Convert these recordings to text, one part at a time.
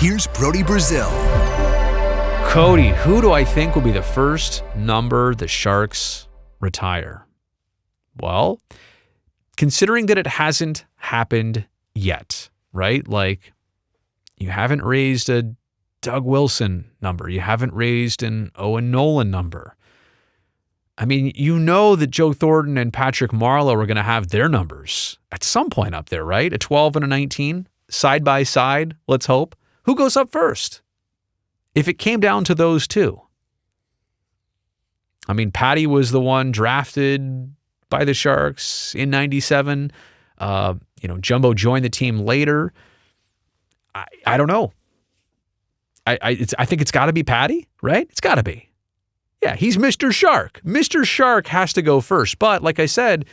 Here's Brody Brazil. Cody, who do I think will be the first number the Sharks retire? Well, considering that it hasn't happened yet, right? Like, you haven't raised a Doug Wilson number. You haven't raised an Owen Nolan number. I mean, you know that Joe Thornton and Patrick Marleau are going to have their numbers at some point up there, right? A 12 and a 19, side by side, let's hope. Who goes up first? If it came down to those two. I mean, Patty was the one drafted by the Sharks in 97. Jumbo joined the team later. I don't know. I think it's got to be Patty, right? It's got to be. Yeah, he's Mr. Shark. Mr. Shark has to go first. But like I said,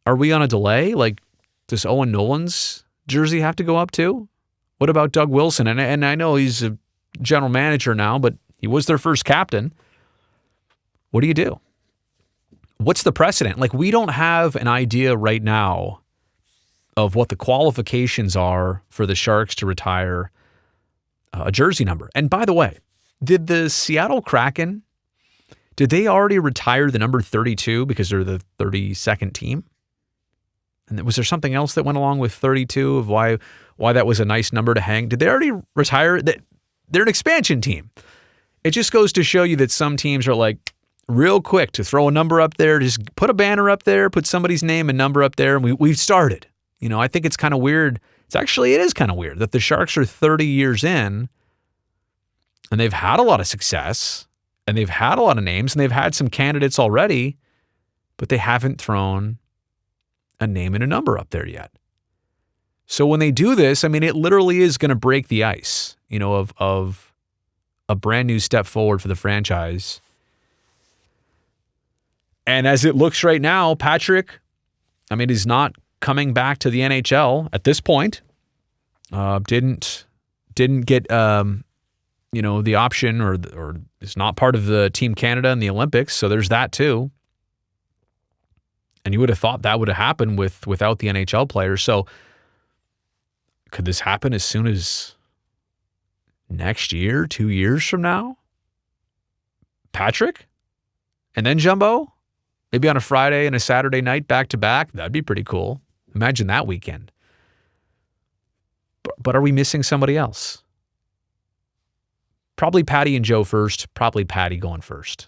are we on a delay? Like, does Owen Nolan's jersey have to go up too? What about Doug Wilson? And I know he's a general manager now, but he was their first captain. What do you do? What's the precedent? Like, we don't have an idea right now of what the qualifications are for the Sharks to retire a jersey number. And by the way, did the Seattle Kraken, did they already retire the number 32 because they're the 32nd team? And was there something else that went along with 32 of why that was a nice number to hang? Did they already retire that? They're an expansion team. It just goes to show you that some teams are like real quick to throw a number up there, just put a banner up there, put somebody's name and number up there, and we've started. You know, I think it's kind of weird. It is kind of weird that the Sharks are 30 years in and they've had a lot of success and they've had a lot of names and they've had some candidates already, but they haven't thrown a name and a number up there yet. So when they do this, I mean, it literally is going to break the ice, of a brand new step forward for the franchise. And as it looks right now, Patrick, is not coming back to the NHL at this point. Didn't get the option or is not part of the Team Canada in the Olympics. So there's that too. And you would have thought that would have happened without the NHL players. So could this happen as soon as next year, 2 years from now? Patrick? And then Jumbo? Maybe on a Friday and a Saturday night back to back? That'd be pretty cool. Imagine that weekend. But are we missing somebody else? Probably Patty and Joe first. Probably Patty going first.